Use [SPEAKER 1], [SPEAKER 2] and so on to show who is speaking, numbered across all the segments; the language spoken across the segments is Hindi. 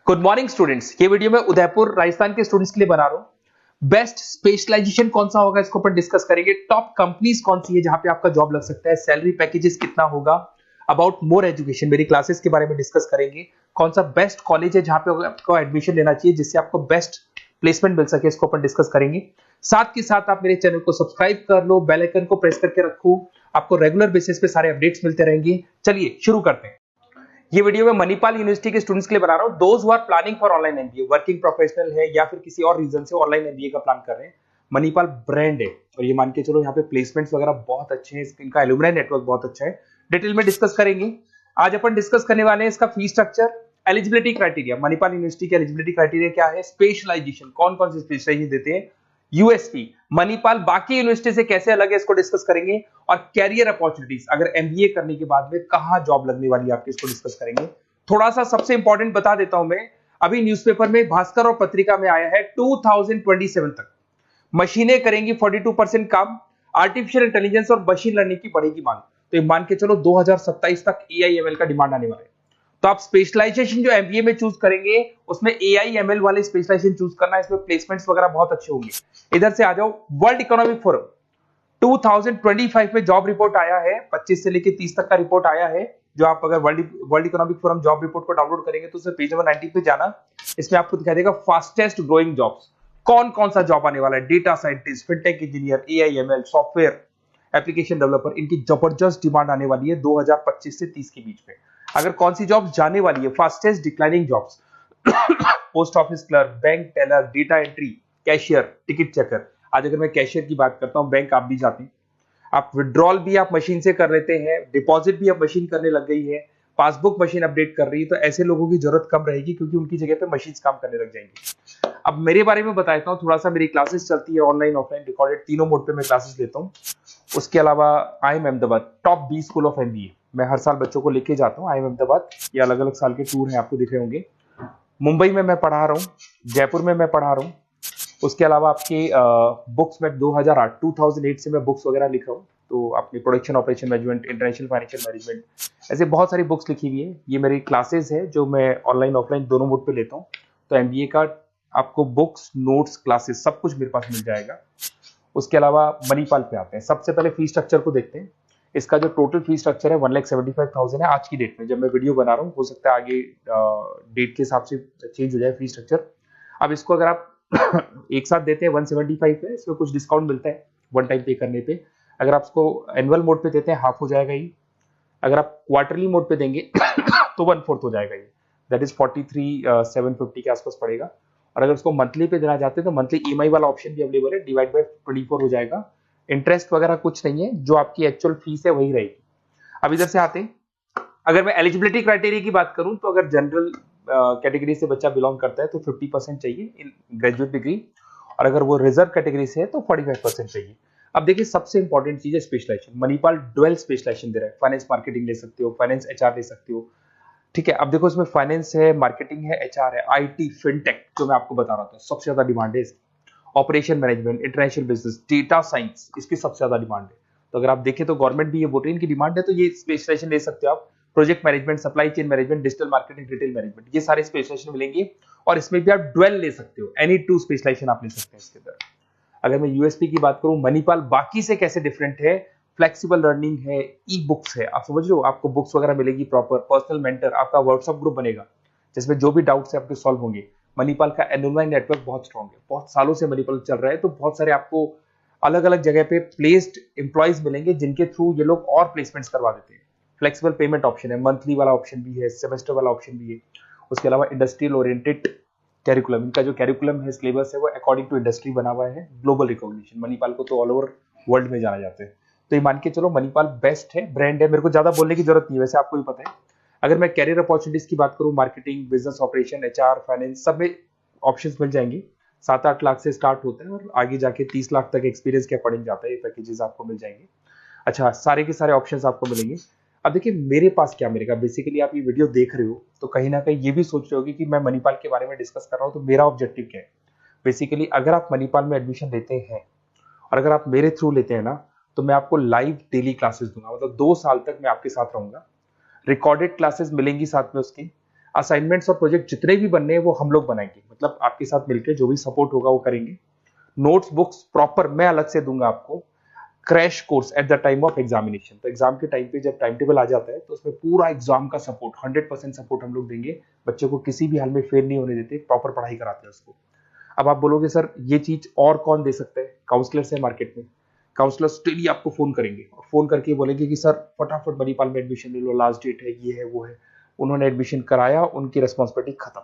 [SPEAKER 1] Good morning students. ये वीडियो मैं उदयपुर राजस्थान के स्टूडेंट्स के लिए बना रहा हूं। बेस्ट स्पेशलाइजेशन कौन सा होगा इसको अपन डिस्कस करेंगे। टॉप कंपनीज कौन सी है जहां पे आपका जॉब लग सकता है, सैलरी पैकेजेस कितना होगा, अबाउट मोर एजुकेशन मेरी क्लासेस के बारे में डिस्कस करेंगे। कौन सा बेस्ट कॉलेज है जहां पे आपको एडमिशन लेना चाहिए जिससे आपको बेस्ट प्लेसमेंट मिल सके, इसको अपन डिस्कस करेंगे। साथ के साथ आप मेरे चैनल को सब्सक्राइब कर लो, बेल आइकन को प्रेस करके रखो, आपको रेगुलर बेसिस पे सारे अपडेट्स मिलते रहेंगे। चलिए शुरू करते हैं। ये वीडियो मैं मणिपाल यूनिवर्सिटी के स्टूडेंट्स के लिए बना रहा हूं। Those who are planning for online MBA, working professional है या फिर किसी और रीजन से ऑनलाइन एमबीए का प्लान कर रहे हैं, मणिपाल ब्रांड है और ये मान के चलो यहाँ पे प्लेसमेंट्स वगैरह बहुत अच्छे हैं, इनका एलुमनाई नेटवर्क बहुत अच्छा है। डिटेल में डिस्कस करेंगे। आज अपन डिस्कस करने वाले हैं इसका fee structure, eligibility criteria, Manipal university के एलिजिबिलिटी क्राइटेरिया क्या है, स्पेशलाइजेशन कौन कौन सी स्पेशलाइजेशन देते हैं, यूएसपी मणिपाल बाकी यूनिवर्सिटी से कैसे अलग है इसको डिस्कस करेंगे, और कैरियर अपॉर्चुनिटीज अगर एमबीए करने के बाद में कहां जॉब लगने वाली है आपकी, इसको डिस्कस करेंगे। थोड़ा सा सबसे इंपॉर्टेंट बता देता हूं मैं, अभी न्यूज़पेपर में, भास्कर और पत्रिका में आया है 2027 तक मशीनें करेंगी 42% काम, आर्टिफिशियल इंटेलिजेंस और मशीन लर्निंग की बढ़ेगी मांग। तो ये मान के चलो 2027 तक एआईएमएल का डिमांड आने वाला है। तो आप स्पेशलाइजेशन जो एमबीए में चूज करेंगे उसमें एआईएमएल वाले स्पेशलाइजेशन चूज करना, इसमें प्लेसमेंट्स वगैरह बहुत अच्छे होंगे। इधर से आ जाओ, वर्ल्ड इकोनॉमिक फोरम 2025 में जॉब रिपोर्ट आया है, 25 से लेकर 30 तक का रिपोर्ट आया है। जो आप अगर world economic forum job report को डाउनलोड करेंगे तो उसमें पेज नंबर 90 पे जाना, इसमें आपको दिखाई देगा फास्टेस्ट ग्रोइंग जॉब्स, कौन कौन सा जॉब आने वाला है। Data scientist, fintech engineer, AIML, software application developer, इनकी जबरदस्त डिमांड आने वाली है 2025 से 30 के बीच में। अगर कौन सी जॉब जाने वाली है, fastest declining jobs, post office clerk, bank teller, data entry, cashier, ticket checker. आज अगर मैं कैशियर की बात करता हूं, बैंक आप भी जाते हैं, आप विड्रॉल भी आप मशीन से कर लेते हैं, डिपॉजिट भी अब मशीन करने लग गई है, पासबुक मशीन अपडेट कर रही है, तो ऐसे लोगों की जरूरत कम रहेगी क्योंकि उनकी जगह पे मशीन काम करने लग जाएंगी। अब मेरे बारे में बताता हूँ थोड़ा सा, मेरी क्लासेस चलती है ऑनलाइन ऑफलाइन रिकॉर्डेड, तीनों मोड पे मैं क्लासेस लेता हूँ। उसके अलावा IIM Ahmedabad top 20 school of MBA, मैं हर साल बच्चों को लेके जाता हूँ IIM अहमदाबाद। ये अलग अलग साल के टूर हैं, आपको दिख रहे होंगे। मुंबई में मैं पढ़ा रहा हूँ, जयपुर में मैं पढ़ा रहा हूँ। उसके अलावा आपके बुक्स में 2008 से मैं बुक्स वगैरह लिख रहा हूँ, तो आपने production operation management, international financial management, ऐसे बहुत सारी बुक्स लिखी हुई है। ये मेरी क्लासेस है जो मैं ऑनलाइन ऑफलाइन दोनों मोड पे लेता हूँ। तो एमबीए का आपको बुक्स, नोट्स, क्लासेस सब कुछ मेरे पास मिल जाएगा। उसके अलावा मणिपाल पे आते हैं। सबसे पहले फी स्ट्रक्चर को देखते हैं। इसका जो टोटल फी स्ट्रक्चर है 1,75,000 है आज की डेट में, जब मैं वीडियो बना रहा हूँ। हो सकता है आगे डेट के हिसाब से चेंज हो जाए फी स्ट्रक्चर। अब इसको अगर आप एक साथ देते हैं 175 पे, इसमें कुछ डिस्काउंट मिलता है वन टाइम पे करने पे। अगर आप इसको एनुअल मोड पे देते हैं हाफ हो जाएगा ये। अगर आप क्वार्टरली मोड पे देंगे तो 1/4 हो जाएगा ये, दैट इज 43,750 के आसपास पड़ेगा। और अगर उसको मंथली पे देना चाहते हैं तो मंथली ईएमआई वाला ऑप्शन भी अवेलेबल है, डिवाइड बाय 24 हो जाएगा। इंटरेस्ट वगैरह कुछ नहीं है, जो आपकी एक्चुअल फीस है वही रहेगी। अब इधर से आते हैं, अगर मैं एलिजिबिलिटी क्राइटेरिया की बात करूं तो अगर जनरल कैटेगरी से बच्चा बिलोंग करता है तो 50% चाहिए इन ग्रेजुएट डिग्री, और अगर वो रिजर्व कैटेगरी से है तो 45% चाहिए। अब देखिए सबसे इंपॉर्टेंट चीज है स्पेशलाइजेशन। मणिपाल डुअल स्पेशलाइजेशन दे रहा है, फाइनेंस मार्केटिंग ले सकते हो, फाइनेंस एचआर ले सकते हो, ठीक है। अब देखो इसमें फाइनेंस है, मार्केटिंग है, एचआर है, आईटी, फिनटेक जो मैं आपको बता रहा था सबसे ज्यादा डिमांड है इसकी, operation management, international business, data science, इसकी सबसे ज्यादा डिमांड है। तो अगर आप देखें तो गवर्नमेंट भी ये बोल रही है इनकी डिमांड है, तो ये स्पेशलाइजेशन ले सकते हो आप। Project management, supply chain management, digital marketing, retail management, ये सारे स्पेशलाइजेशन मिलेंगे। और इसमें भी आप डुअल ले सकते हो, एनी टू स्पेशलाइजेशन आप ले सकते हैं इसके अंदर। अगर मैं यूएसपी की बात करूं, मणिपाल बाकी से कैसे डिफरेंट है, फ्लेक्सिबल लर्निंग है, ई बुक्स है, आप समझ लो, आपको बुक्स वगैरह मिलेगी प्रॉपर, पर्सनल मेंटर, आपका व्हाट्सएप ग्रुप बनेगा जिसमें जो भी डाउट्स है आपके सॉल्व होंगे। मणिपाल का एलुमनाई नेटवर्क बहुत स्ट्रॉन्ग है, बहुत सालों से मणिपाल चल रहा है, तो बहुत सारे आपको अलग अलग जगह पे प्लेस्ड एम्प्लॉयज मिलेंगे जिनके थ्रू ये लोग और प्लेसमेंट्स करवा देते हैं। फ्लेक्सिबल पेमेंट ऑप्शन है, मंथली वाला ऑप्शन भी है, सेमेस्टर वाला ऑप्शन भी है। उसके अलावा इंडस्ट्रियल ओरिएंटेड कैरिकुलम, इनका जो कैरिकुलम है, सिलेबस है, वो अकॉर्डिंग टू इंडस्ट्री बना हुआ है। ग्लोबल रिकॉग्निशन, मणिपाल को तो ऑल ओवर वर्ल्ड में जाना जाता है। तो ये मान के चलो मणिपाल बेस्ट है, ब्रांड है, मेरे को ज्यादा बोलने की जरूरत नहीं है, वैसे आपको भी पता है। अगर मैं कैरियर अपॉर्चुनिटीज की बात करूं, marketing, business operation, HR, finance, सब में ऑप्शंस मिल जाएंगे। 7-8 लाख से स्टार्ट होता है और आगे जाके 30 लाख तक एक्सपीरियंस के अकॉर्डिंग जाता है, ये पैकेजेस आपको मिल जाएंगे। अच्छा, सारे के सारे ऑप्शंस आपको मिलेंगे। अब देखिए मेरे पास क्या मिलेगा, बेसिकली आप ये वीडियो देख रहे हो तो कहीं ना कहीं ये भी सोच रहे होगे कि मैं मणिपाल के बारे में डिस्कस कर रहा हूँ, तो मेरा ऑब्जेक्टिव क्या है। बेसिकली अगर आप मणिपाल में एडमिशन लेते हैं और अगर आप मेरे थ्रू लेते हैं ना, तो मैं आपको लाइव डेली क्लासेस दूंगा, मतलब 2 साल तक मैं आपके साथ रहूंगा। रिकॉर्डेड क्लासेस मिलेंगी साथ में उसकी। असाइनमेंट्स और प्रोजेक्ट जितने भी बनने हैं वो हम लोग बनाएंगे, मतलब आपके साथ मिलकर जो भी सपोर्ट होगा वो करेंगे। नोट्स बुक्स प्रॉपर मैं अलग से दूंगा आपको। Crash course at the time of examination, तो एग्जाम के टाइम पे जब टाइम टेबल आ जाता है तो उसमें पूरा एग्जाम का सपोर्ट 100% सपोर्ट हम लोग देंगे। बच्चे को किसी भी हाल में फेल नहीं होने देते, प्रॉपर पढ़ाई कराते हैं उसको। अब आप बोलोगे सर ये चीज और कौन दे सकता है? काउंसलर्स है मार्केट में, काउंसलर्स डेली आपको फोन करेंगे और फोन करके बोलेंगे कि सर फटाफट मणिपाल में एडमिशन ले लो, लास्ट डेट है, ये है वो है। उन्होंने एडमिशन कराया, उनकी रिस्पॉन्सिबिलिटी खत्म।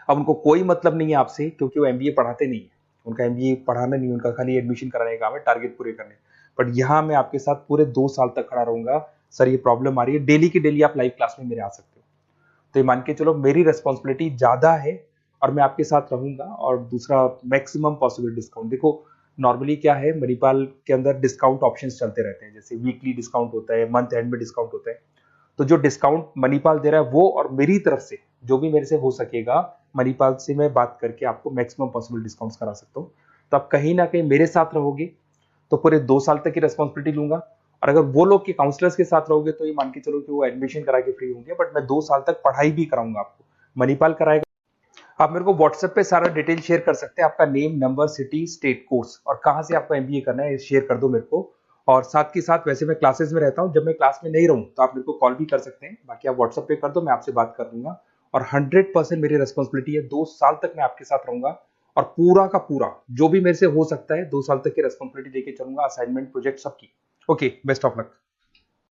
[SPEAKER 1] अब उनको कोई मतलब नहीं है आपसे, क्योंकि वो एमबीए पढ़ाते नहीं है, उनका एमबीए पढ़ाना नहीं, उनका खाली एडमिशन कराने का काम है, टारगेट पूरे करने। बट यहाँ मैं आपके साथ पूरे 2 साल तक खड़ा रहूंगा। सर ये प्रॉब्लम आ रही है, डेली की डेली आप लाइव क्लास में मेरे आ सकते हो। तो ये मान के चलो मेरी रेस्पॉन्सिबिलिटी ज्यादा है और मैं आपके साथ रहूंगा। और दूसरा, मैक्सिमम पॉसिबल डिस्काउंट। देखो नॉर्मली क्या है, मणिपाल के अंदर डिस्काउंट ऑप्शंस चलते रहते हैं, जैसे वीकली डिस्काउंट होता है, मंथ एंड में डिस्काउंट होता है। तो जो डिस्काउंट मणिपाल दे रहा है वो, और मेरी तरफ से जो भी मेरे से हो सकेगा, मणिपाल से मैं बात करके आपको मैक्सिमम पॉसिबल डिस्काउंट्स करा सकता हूँ। तो आप कहीं ना कहीं मेरे साथ रहोगे तो पूरे 2 साल तक की रेस्पॉन्सिबिलिटी लूंगा। और अगर वो लोग के काउंसलर्स के साथ रहोगे तो ये मान के चलो कि वो एडमिशन करा के फ्री होंगे, बट मैं 2 साल तक पढ़ाई भी कराऊंगा आपको, मणिपाल कराएगा। आप मेरे को व्हाट्सएप पे सारा डिटेल शेयर कर सकते हैं, आपका name, number, city, state, course और कहाँ से आपको एमबीए करना है शेयर कर दो मेरे को। और साथ के साथ वैसे मैं क्लासेस में रहता हूँ, जब मैं क्लास में नहीं रहूँ तो आप मेरे को कॉल भी कर सकते हैं, बाकी आप व्हाट्सएप पे कर दो, मैं आपसे बात कर दूंगा। और 100% मेरी रेस्पॉन्सिबिलिटी है, 2 साल तक मैं आपके साथ रहूंगा और पूरा का पूरा जो भी मेरे से हो सकता है 2 साल तक की रेस्पॉन्सिबिलिटी लेके चलूंगा, असाइनमेंट, प्रोजेक्ट सबकी। Okay, best of luck.